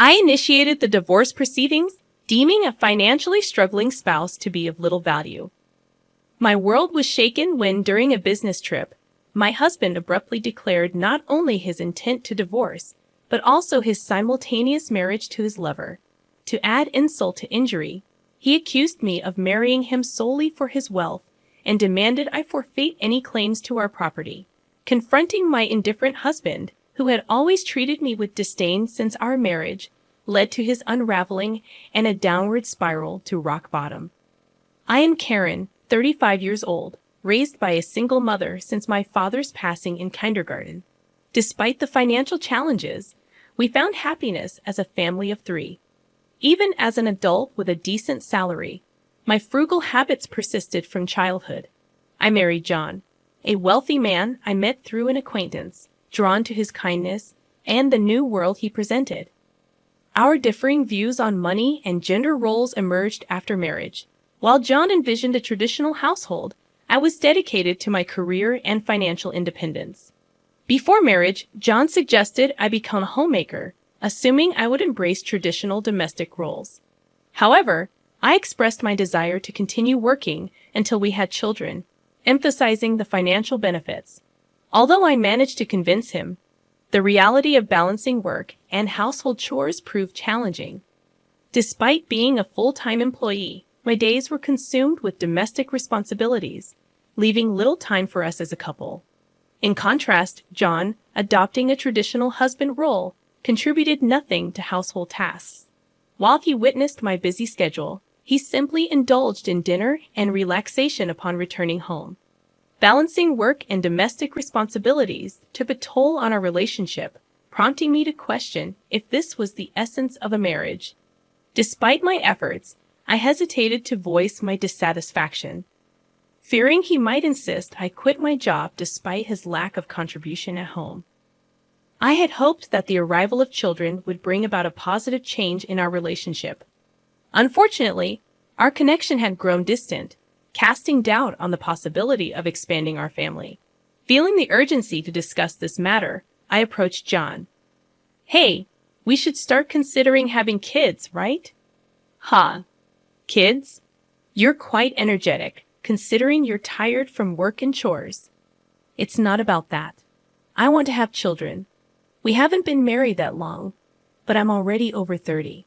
I initiated the divorce proceedings, deeming a financially struggling spouse to be of little value. My world was shaken when, during a business trip, my husband abruptly declared not only his intent to divorce, but also his simultaneous marriage to his lover. To add insult to injury, he accused me of marrying him solely for his wealth and demanded I forfeit any claims to our property. Confronting my indifferent husband, who had always treated me with disdain since our marriage, led to his unraveling and a downward spiral to rock bottom. I am Karen, 35 years old, raised by a single mother since my father's passing in kindergarten. Despite the financial challenges, we found happiness as a family of three. Even as an adult with a decent salary, my frugal habits persisted from childhood. I married John, a wealthy man I met through an acquaintance, drawn to his kindness and the new world he presented. Our differing views on money and gender roles emerged after marriage. While John envisioned a traditional household, I was dedicated to my career and financial independence. Before marriage, John suggested I become a homemaker, assuming I would embrace traditional domestic roles. However, I expressed my desire to continue working until we had children, emphasizing the financial benefits. Although I managed to convince him, the reality of balancing work and household chores proved challenging. Despite being a full-time employee, my days were consumed with domestic responsibilities, leaving little time for us as a couple. In contrast, John, adopting a traditional husband role, contributed nothing to household tasks. While he witnessed my busy schedule, he simply indulged in dinner and relaxation upon returning home. Balancing work and domestic responsibilities took a toll on our relationship, prompting me to question if this was the essence of a marriage. Despite my efforts, I hesitated to voice my dissatisfaction. Fearing he might insist I quit my job despite his lack of contribution at home. I had hoped that the arrival of children would bring about a positive change in our relationship. Unfortunately, our connection had grown distant, casting doubt on the possibility of expanding our family. Feeling the urgency to discuss this matter, I approached John. "Hey, we should start considering having kids, right?" "Huh? Kids? You're quite energetic, considering you're tired from work and chores." "It's not about that. I want to have children. We haven't been married that long, but I'm already over 30.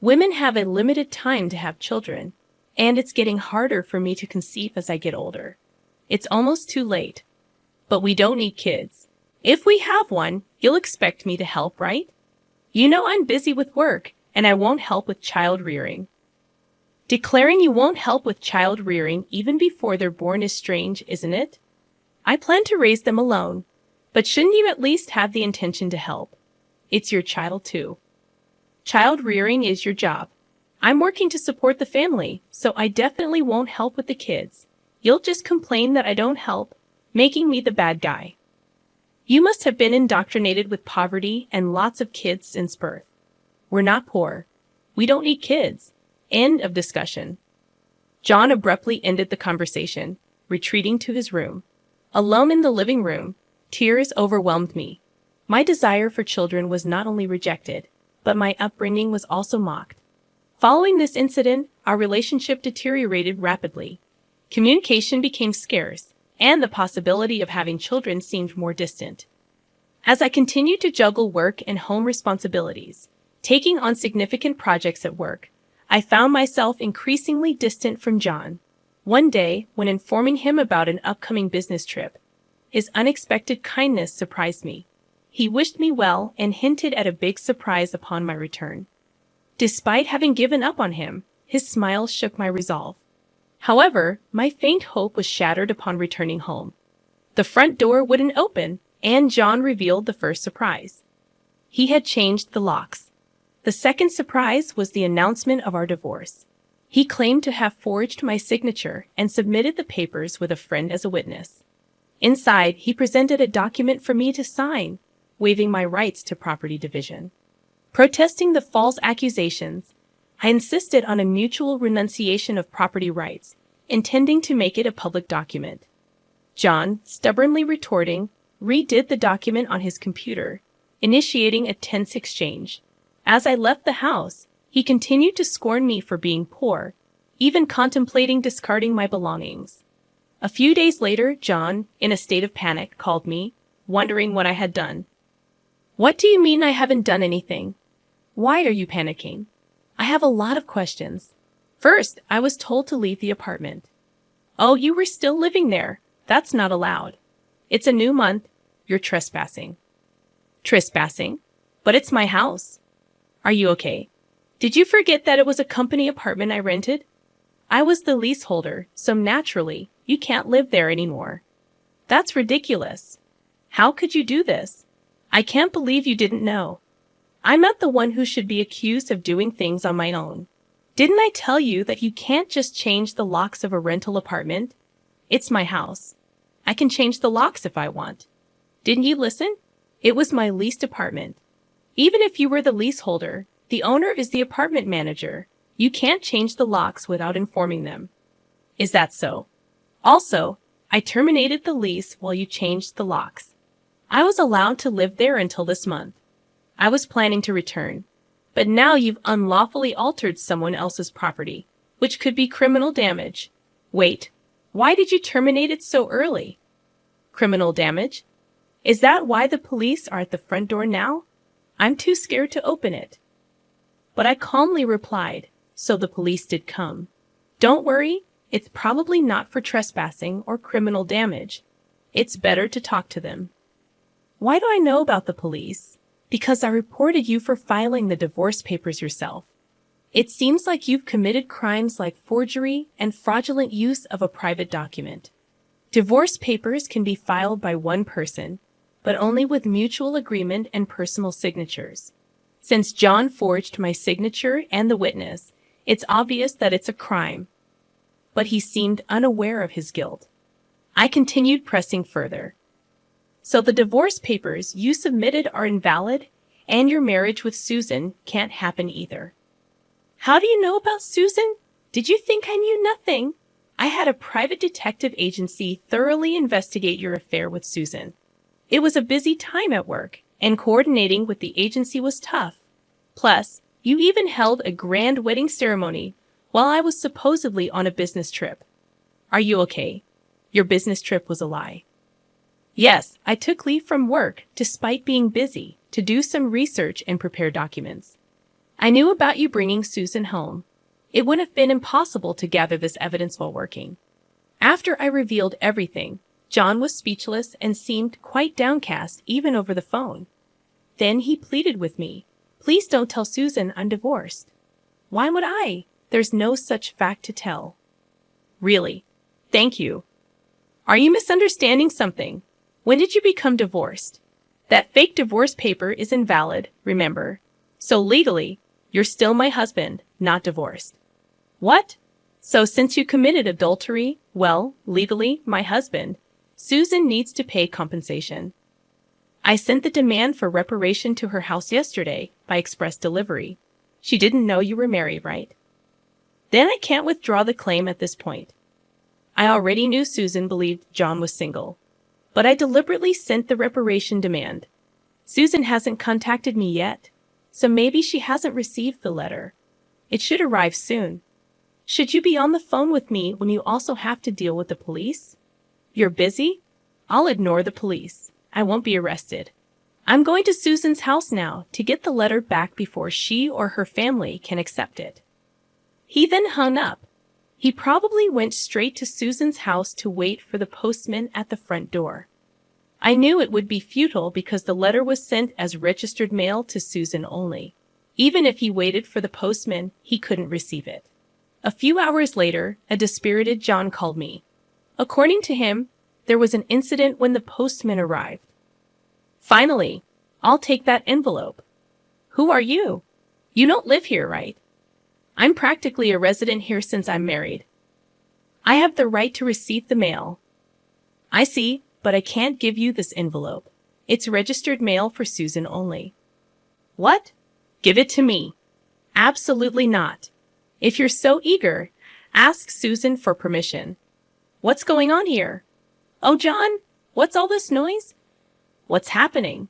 Women have a limited time to have children, and it's getting harder for me to conceive as I get older. It's almost too late. But we don't need kids. If we have one, you'll expect me to help, right? You know I'm busy with work, and I won't help with child rearing." Declaring you won't help with child rearing even before they're born is strange, isn't it? I plan to raise them alone, but shouldn't you at least have the intention to help? It's your child too. Child rearing is your job. I'm working to support the family, so I definitely won't help with the kids. You'll just complain that I don't help, making me the bad guy. You must have been indoctrinated with poverty and lots of kids since birth. We're not poor. We don't need kids. End of discussion. John abruptly ended the conversation, retreating to his room. Alone in the living room, tears overwhelmed me. My desire for children was not only rejected, but my upbringing was also mocked. Following this incident, our relationship deteriorated rapidly. Communication became scarce, and the possibility of having children seemed more distant. As I continued to juggle work and home responsibilities, taking on significant projects at work, I found myself increasingly distant from John. One day, when informing him about an upcoming business trip, his unexpected kindness surprised me. He wished me well and hinted at a big surprise upon my return. Despite having given up on him, his smile shook my resolve. However, my faint hope was shattered upon returning home. The front door wouldn't open, and John revealed the first surprise. He had changed the locks. The second surprise was the announcement of our divorce. He claimed to have forged my signature and submitted the papers with a friend as a witness. Inside, he presented a document for me to sign, waiving my rights to property division. Protesting the false accusations, I insisted on a mutual renunciation of property rights, intending to make it a public document. John, stubbornly retorting, redid the document on his computer, initiating a tense exchange. As I left the house, he continued to scorn me for being poor, even contemplating discarding my belongings. A few days later, John, in a state of panic, called me, wondering what I had done. What do you mean I haven't done anything? Why are you panicking? I have a lot of questions. First, I was told to leave the apartment. Oh, you were still living there. That's not allowed. It's a new month. You're trespassing. Trespassing? But it's my house. Are you okay? Did you forget that it was a company apartment I rented? I was the leaseholder, so naturally, you can't live there anymore. That's ridiculous. How could you do this? I can't believe you didn't know. I'm not the one who should be accused of doing things on my own. Didn't I tell you that you can't just change the locks of a rental apartment? It's my house. I can change the locks if I want. Didn't you listen? It was my leased apartment. Even if you were the leaseholder, the owner is the apartment manager. You can't change the locks without informing them. Is that so? Also, I terminated the lease while you changed the locks. I was allowed to live there until this month. I was planning to return, but now you've unlawfully altered someone else's property, which could be criminal damage. Wait, why did you terminate it so early? Criminal damage? Is that why the police are at the front door now? I'm too scared to open it. But I calmly replied, so the police did come. Don't worry, it's probably not for trespassing or criminal damage. It's better to talk to them. Why do I know about the police? Because I reported you for filing the divorce papers yourself. It seems like you've committed crimes like forgery and fraudulent use of a private document. Divorce papers can be filed by one person, but only with mutual agreement and personal signatures. Since John forged my signature and the witness, it's obvious that it's a crime. But he seemed unaware of his guilt. I continued pressing further. So the divorce papers you submitted are invalid, and your marriage with Susan can't happen either. How do you know about Susan? Did you think I knew nothing? I had a private detective agency thoroughly investigate your affair with Susan. It was a busy time at work, and coordinating with the agency was tough. Plus, you even held a grand wedding ceremony while I was supposedly on a business trip. Are you okay? Your business trip was a lie. Yes, I took leave from work, despite being busy, to do some research and prepare documents. I knew about you bringing Susan home. It would have been impossible to gather this evidence while working. After I revealed everything, John was speechless and seemed quite downcast even over the phone. Then he pleaded with me, "Please don't tell Susan I'm divorced." Why would I? There's no such fact to tell. Really? Thank you. Are you misunderstanding something? When did you become divorced? That fake divorce paper is invalid, remember. So legally, you're still my husband, not divorced. What? So since you committed adultery, well, legally, my husband, Susan needs to pay compensation. I sent the demand for reparation to her house yesterday by express delivery. She didn't know you were married, right? Then I can't withdraw the claim at this point. I already knew Susan believed John was single, but I deliberately sent the reparation demand. Susan hasn't contacted me yet, so maybe she hasn't received the letter. It should arrive soon. Should you be on the phone with me when you also have to deal with the police? You're busy? I'll ignore the police. I won't be arrested. I'm going to Susan's house now to get the letter back before she or her family can accept it. He then hung up. He probably went straight to Susan's house to wait for the postman at the front door. I knew it would be futile because the letter was sent as registered mail to Susan only. Even if he waited for the postman, he couldn't receive it. A few hours later, a dispirited John called me. According to him, there was an incident when the postman arrived. Finally, I'll take that envelope. Who are you? You don't live here, right? I'm practically a resident here since I'm married. I have the right to receive the mail. I see, but I can't give you this envelope. It's registered mail for Susan only. What? Give it to me. Absolutely not. If you're so eager, ask Susan for permission. What's going on here? Oh, John, what's all this noise? What's happening?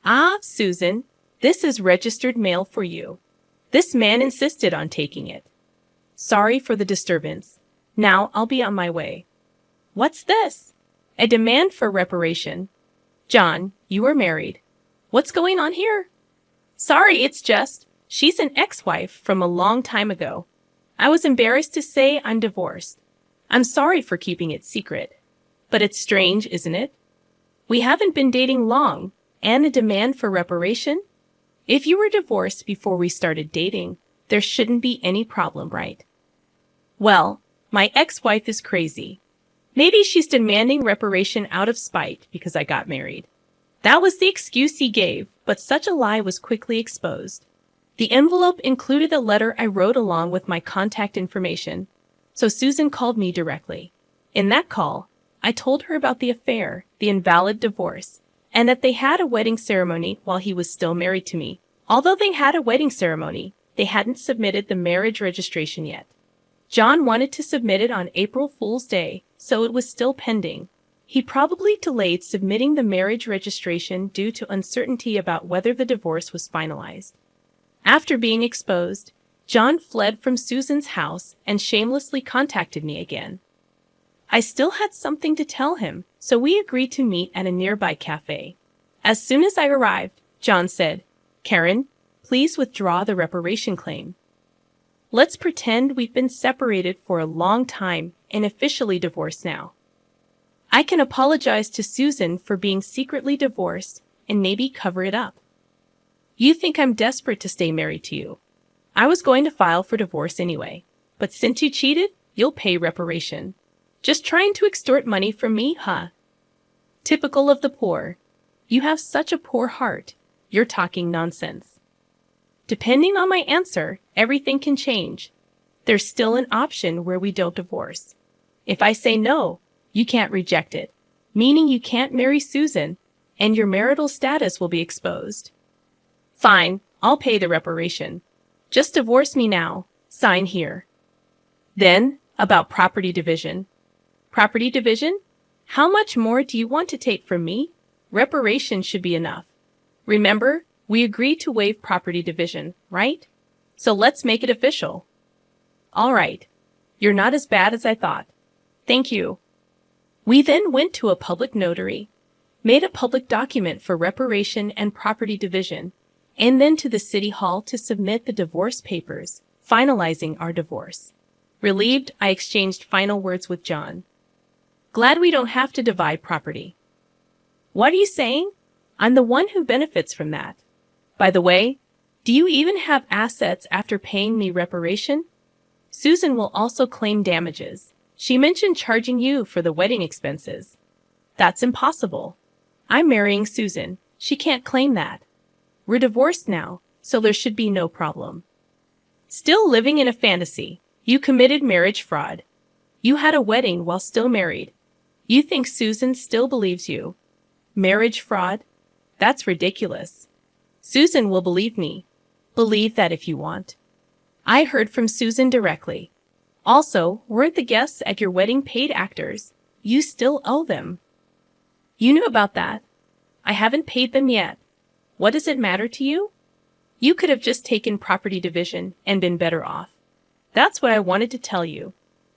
Ah, Susan, This is registered mail for you. This man insisted on taking it. Sorry for the disturbance. Now I'll be on my way. What's this? A demand for reparation. John, you are married. What's going on here? Sorry, it's just, she's an ex-wife from a long time ago. I was embarrassed to say I'm divorced. I'm sorry for keeping it secret. But it's strange, isn't it? We haven't been dating long, and a demand for reparation? If you were divorced before we started dating, there shouldn't be any problem, right? Well, my ex-wife is crazy. Maybe she's demanding reparation out of spite because I got married. That was the excuse he gave, but such a lie was quickly exposed. The envelope included a letter I wrote along with my contact information, so Susan called me directly. In that call, I told her about the affair, the invalid divorce, and that they had a wedding ceremony while he was still married to me. Although they had a wedding ceremony, they hadn't submitted the marriage registration yet. John wanted to submit it on April Fool's Day, so it was still pending. He probably delayed submitting the marriage registration due to uncertainty about whether the divorce was finalized. After being exposed, John fled from Susan's house and shamelessly contacted me again. I still had something to tell him, so we agreed to meet at a nearby cafe. As soon as I arrived, John said, "Karen, please withdraw the reparation claim. Let's pretend we've been separated for a long time and officially divorced now. I can apologize to Susan for being secretly divorced and maybe cover it up. You think I'm desperate to stay married to you. I was going to file for divorce anyway, but since you cheated, you'll pay reparation. Just trying to extort money from me, huh? Typical of the poor. You have such a poor heart. You're talking nonsense. Depending on my answer, everything can change. There's still an option where we don't divorce. If I say no, you can't reject it, meaning you can't marry Susan, and your marital status will be exposed. Fine, I'll pay the reparation. Just divorce me now. Sign here." Then, about property division. Property division? How much more do you want to take from me? Reparation should be enough. Remember, we agreed to waive property division, right? So let's make it official. All right. You're not as bad as I thought. Thank you. We then went to a public notary, made a public document for reparation and property division, and then to the city hall to submit the divorce papers, finalizing our divorce. Relieved, I exchanged final words with John. Glad we don't have to divide property. What are you saying? I'm the one who benefits from that. By the way, do you even have assets after paying me reparation? Susan will also claim damages. She mentioned charging you for the wedding expenses. That's impossible. I'm marrying Susan. She can't claim that. We're divorced now, so there should be no problem. Still living in a fantasy. You committed marriage fraud. You had a wedding while still married. You think Susan still believes you. Marriage fraud? That's ridiculous. Susan will believe me. Believe that if you want. I heard from Susan directly. Also, weren't the guests at your wedding paid actors? You still owe them. You knew about that. I haven't paid them yet. What does it matter to you? You could have just taken property division and been better off. That's what I wanted to tell you.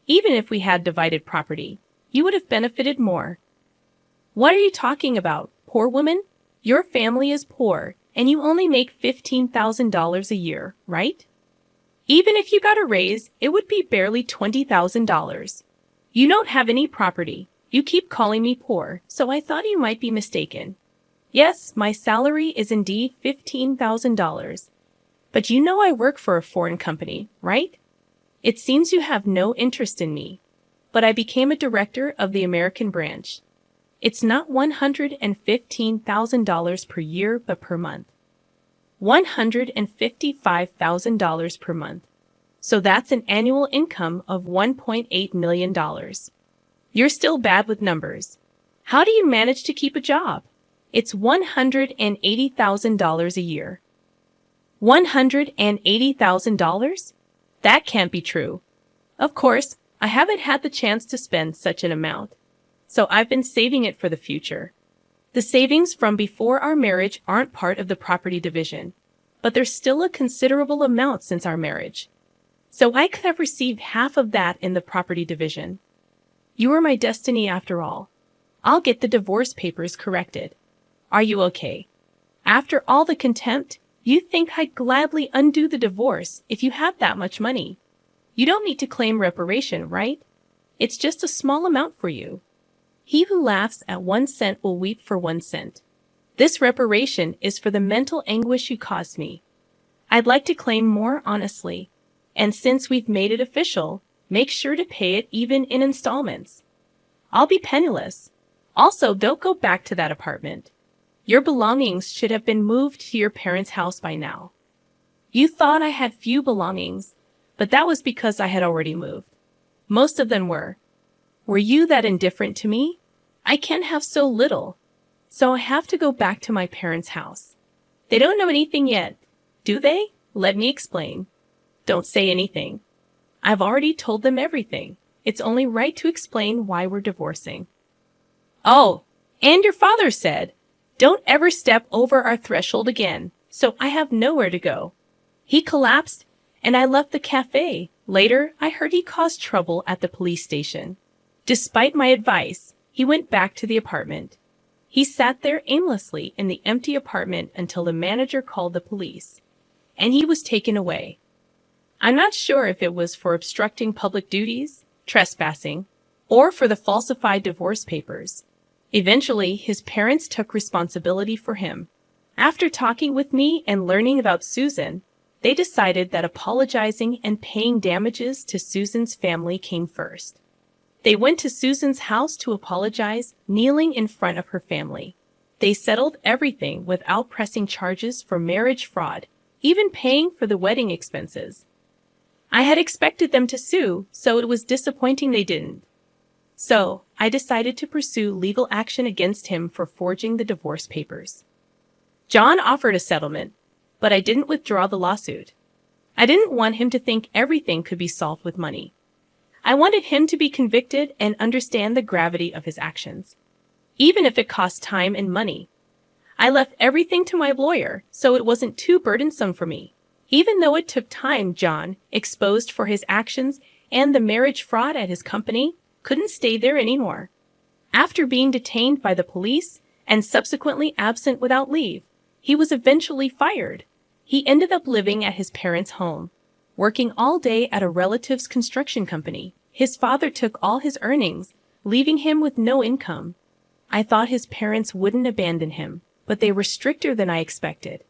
Even if we had divided property, you would have benefited more. What are you talking about, poor woman? Your family is poor, and you only make $15,000 a year, right? Even if you got a raise, it would be barely $20,000. You don't have any property. You keep calling me poor, so I thought you might be mistaken. Yes, my salary is indeed $15,000. But you know I work for a foreign company, right? It seems you have no interest in me. But I became a director of the American branch. It's not $115,000 per year, but per month. $155,000 per month. So that's an annual income of $1.8 million. You're still bad with numbers. How do you manage to keep a job? It's $180,000 a year. $180,000? That can't be true. Of course, I haven't had the chance to spend such an amount, so I've been saving it for the future. The savings from before our marriage aren't part of the property division. but there's still a considerable amount since our marriage. So I could have received half of that in the property division. You are my destiny after all. I'll get the divorce papers corrected. Are you okay? After all the contempt, you think I'd gladly undo the divorce if you have that much money. You don't need to claim reparation, right? It's just a small amount for you. He who laughs at 1 cent will weep for 1 cent. This reparation is for the mental anguish you caused me. I'd like to claim more honestly. And since we've made it official, make sure to pay it even in installments. I'll be penniless. Also, don't go back to that apartment. Your belongings should have been moved to your parents' house by now. You thought I had few belongings, but that was because I had already moved. Most of them were. Were you that indifferent to me? I can't have so little. So I have to go back to my parents' house. They don't know anything yet, do they? Let me explain. Don't say anything. I've already told them everything. It's only right to explain why we're divorcing. Oh, and your father said, don't ever step over our threshold again, so I have nowhere to go. He collapsed, and I left the cafe. Later, I heard he caused trouble at the police station. Despite my advice, he went back to the apartment. He sat there aimlessly in the empty apartment until the manager called the police, and he was taken away. I'm not sure if it was for obstructing public duties, trespassing, or for the falsified divorce papers. Eventually, his parents took responsibility for him. After talking with me and learning about Susan, they decided that apologizing and paying damages to Susan's family came first. They went to Susan's house to apologize, kneeling in front of her family. They settled everything without pressing charges for marriage fraud, even paying for the wedding expenses. I had expected them to sue, so it was disappointing they didn't. So, I decided to pursue legal action against him for forging the divorce papers. John offered a settlement, but I didn't withdraw the lawsuit. I didn't want him to think everything could be solved with money. I wanted him to be convicted and understand the gravity of his actions, even if it cost time and money. I left everything to my lawyer, so it wasn't too burdensome for me. Even though it took time, John, exposed for his actions and the marriage fraud at his company, couldn't stay there anymore. After being detained by the police and subsequently absent without leave, he was eventually fired. He ended up living at his parents' home, working all day at a relative's construction company. His father took all his earnings, leaving him with no income. I thought his parents wouldn't abandon him, but they were stricter than I expected.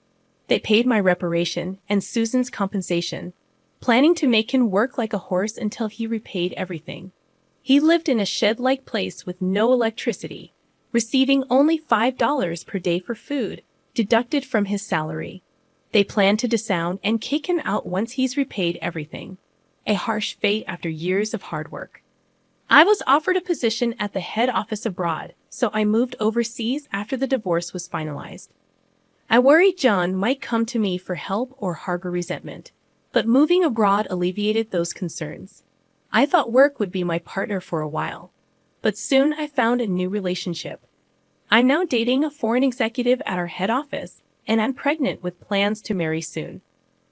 They paid my reparation and Susan's compensation, planning to make him work like a horse until he repaid everything. He lived in a shed-like place with no electricity, receiving only $5 per day for food, deducted from his salary. They planned to disown and kick him out once he's repaid everything. A harsh fate after years of hard work. I was offered a position at the head office abroad, so I moved overseas after the divorce was finalized. I worried John might come to me for help or harbor resentment, but moving abroad alleviated those concerns. I thought work would be my partner for a while, but soon I found a new relationship. I'm now dating a foreign executive at our head office, and I'm pregnant with plans to marry soon.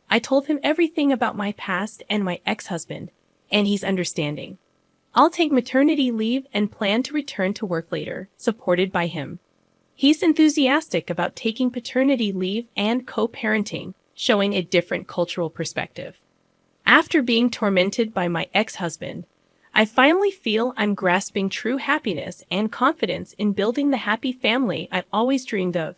I told him everything about my past and my ex-husband, and he's understanding. I'll take maternity leave and plan to return to work later, supported by him. He's enthusiastic about taking paternity leave and co-parenting, showing a different cultural perspective. After being tormented by my ex-husband, I finally feel I'm grasping true happiness and confidence in building the happy family I'd always dreamed of.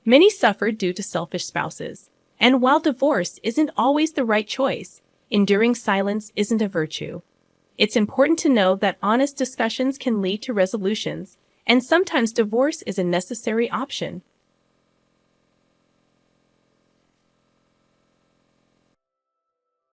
Many suffer due to selfish spouses, and while divorce isn't always the right choice, enduring silence isn't a virtue. It's important to know that honest discussions can lead to resolutions, and sometimes divorce is a necessary option,